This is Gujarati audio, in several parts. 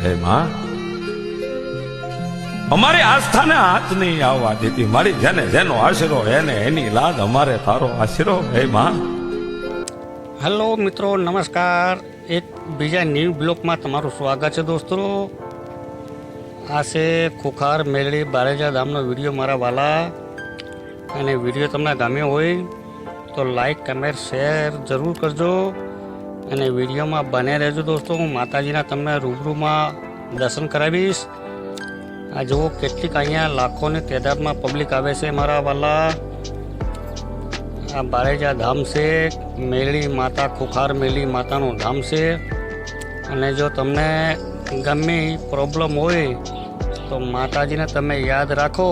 હે માં, અમારી આસ્થાને હાથ નહીં આવવા દેતી. મારી જેને જેનો આશરો એને એની લાદ અમારે તારો આશરો હે માં. હેલો મિત્રો, નમસ્કાર. એક બીજા ન્યૂ બ્લોકમાં તમારું સ્વાગત છે દોસ્તો. આ છે ખુખાર મેલડી બારેજા ધામનો વિડીયો મારા વાલા. અને વિડીયો તમને ગમ્યો હોય તો લાઈક કમેન્ટ શેર જરૂર કરજો અને વિડીયોમાં બને રહેજો દોસ્તો. હું માતાજીના તમને રૂબરૂમાં દર્શન કરાવીશ. આ જુઓ કેટલીક અહીંયા લાખોની તાદાદમાં પબ્લિક આવે છે મારા વાલા. આ બારેજા ધામ છે, મેલડી માતા, ખુખાર મેલડી માતાનું ધામ છે. અને જો તમને ગમે પ્રોબ્લેમ હોય તો માતાજીને તમે યાદ રાખો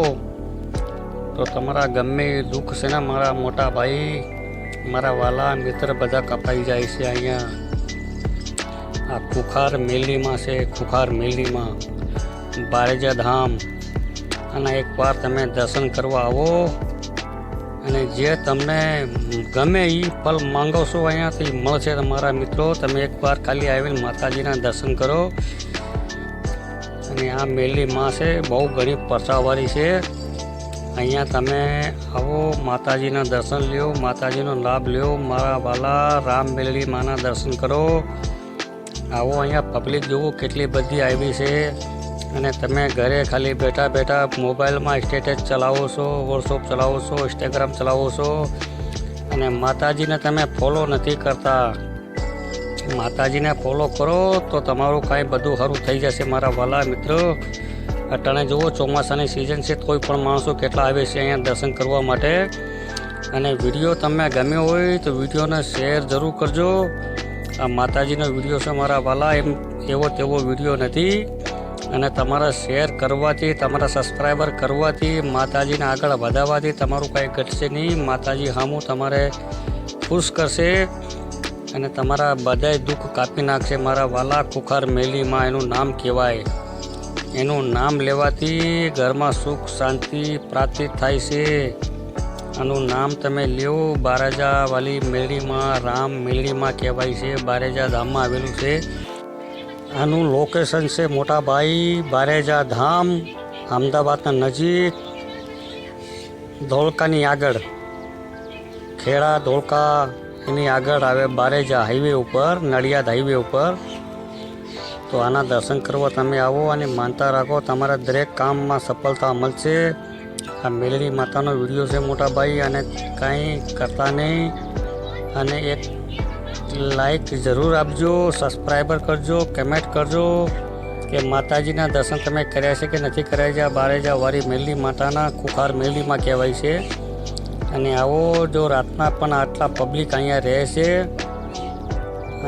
તો તમારા ગમે દુઃખ છે ને મારા મોટા ભાઈ, મારા વાલા મિત્ર બધા કપાઈ જાય છે. અહીંયા આ ખુખાર મેલડીમાં છે, ખુખાર મેલડીમાં બારેજા ધામ. અને એકવાર તમે દર્શન કરવા આવો અને જે તમને ગમે એ ફલ માંગો છો અહીંયાથી મળશે તમારા મિત્રો. તમે એકવાર ખાલી આવીને માતાજીના દર્શન કરો. અને આ મેલડી માં છે, બહુ ઘણી પરસાવાળી છે. અહીંયા તમે આવો, માતાજીના દર્શન લ્યો, માતાજીનો લાભ લ્યો. મારા વાલા રામ મેલડી માના દર્શન કરો. આવો, અહીંયા પબ્લિક જુઓ કેટલી બધી આવી છે. અને તમે ઘરે ખાલી બેઠા બેઠા મોબાઈલમાં સ્ટેટસ ચલાવો છો, વોટ્સઅપ ચલાવો છો, ઇન્સ્ટાગ્રામ ચલાવો છો અને માતાજીને તમે ફોલો નથી કરતા. માતાજીને ફોલો કરો તો તમારું કાંઈ બધું સારું થઈ જશે મારા વાલા મિત્રો. અટાણે જુઓ ચોમાસાની સિઝન છે, કોઈ પણ માણસો કેટલા આવે છે અહીંયા દર્શન કરવા માટે. અને વિડીયો તમને ગમ્યો હોય તો વિડીયોને શેર જરૂર કરજો. આ માતાજીનો વિડીયો છે મારા વાલા, એવો તેવો વિડીયો નથી. અને તમારા શેર કરવાથી, તમારા સબસ્ક્રાઈબર કરવાથી, માતાજીને આગળ વધારવાથી તમારું કાંઈ ઘટશે નહીં. માતાજી સામું તમારે ખુશ કરશે અને તમારા બધાય દુઃખ કાપી નાખશે મારા વાલા. ખુખાર મેલડીમાં એનું નામ કહેવાય. એનું નામ લેવાથી ઘરમાં સુખ શાંતિ પ્રાપ્તિ થાય છે. આનું નામ તમે લ્યો. બારેજા વાલી મેલડીમાં, રામ મેલડીમાં કહેવાય છે. બારેજા ધામમાં આવેલું છે. આનું લોકેશન છે મોટા ભાઈ બારેજા ધામ, અમદાવાદના નજીક, ધોળકાની આગળ, ખેડા ધોળકા એની આગળ આવે બારેજા હાઈવે ઉપર, નડિયાદ હાઈવે ઉપર. તો આના દર્શન કરવા તમે આવો અને માનતા રાખો, તમારા દરેક કામમાં સફળતા મળશે. આ મેલડી માતાનો વિડીયો છે મોટા ભાઈ, અને કાંઈ કરતા નહીં. અને એક લાઈક જરૂર આપજો, સબસ્ક્રાઈબર કરજો, કમેન્ટ કરજો કે માતાજીના દર્શન તમે કર્યા છે કે નથી કર્યા છે. આ બારેજા વાળી મેલડી માતાના, ખુખાર મેલડીમાં કહેવાય છે. અને આવો, જો રાતના પણ આટલા પબ્લિક અહીંયા રહે છે.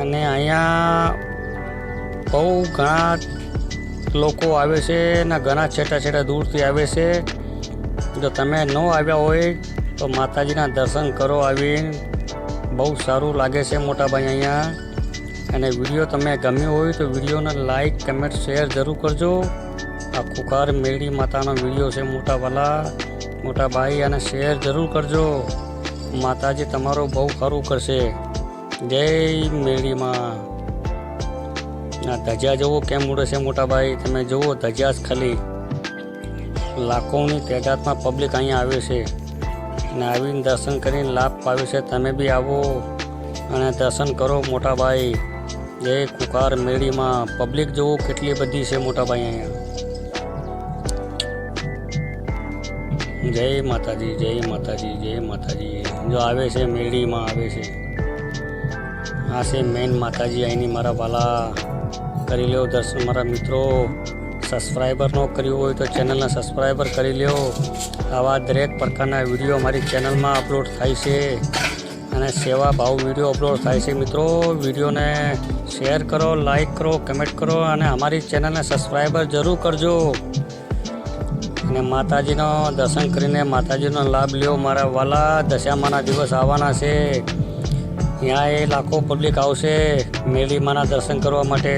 અને અહીંયા બહુ ઘણા લોકો આવે છે અને ઘણા છેટા છેટા દૂરથી આવે છે. જો તમે ન આવ્યા હોય તો માતાજીના દર્શન કરો આવીને, બહુ સારું લાગે છે મોટા ભાઈ અહીંયા. અને વિડીયો તમે ગમ્યો હોય તો વિડીયોને લાઈક કમેન્ટ શેર જરૂર કરજો. આ ખુખાર મેલડી માતાનો વિડીયો છે મોટા વાલા, મોટા ભાઈ, અને શેર જરૂર કરજો. માતાજી તમારું બહુ સારું કરશે. જય મેલડીમાં. આ ધજા જુઓ કેમ ઉડે છે મોટા ભાઈ, તમે જુઓ ધજા જ ખાલી. લાખોની તાદાદમાં પબ્લિક અહીંયા આવે છે અને આવીને દર્શન કરીને લાભ પાવે છે. તમે બી આવો અને દર્શન કરો મોટા ભાઈ. જય ખુખાર મેલડીમાં. પબ્લિક જુઓ કેટલી બધી છે મોટા ભાઈ અહીંયા. જય માતાજી, જય માતાજી, જય માતાજી. જો આવે છે મેલડીમાં આવે છે. આ છે મેન માતાજી અહીંની મારા વાલા. કરી લો દર્શન મારા મિત્રો. સબસ્ક્રાઈબર ન કર્યું હોય તો ચેનલને સબસ્ક્રાઈબર કરી લો. આવા દરેક પ્રકારના વિડીયો મારી ચેનલમાં અપલોડ થાય છે અને સેવા ભાવ વિડીયો અપલોડ થાય છે મિત્રો. વિડીયોને શેર કરો, લાઈક કરો, કમેન્ટ કરો અને અમારી ચેનલને સબસ્ક્રાઈબર જરૂર કરજો. અને માતાજીનો દર્શન કરીને માતાજીનો લાભ લ્યો મારા વાલા. દશામાના દિવસ આવવાના છે, ત્યાં એ લાખો પબ્લિક આવશે મેલડી માના દર્શન કરવા માટે.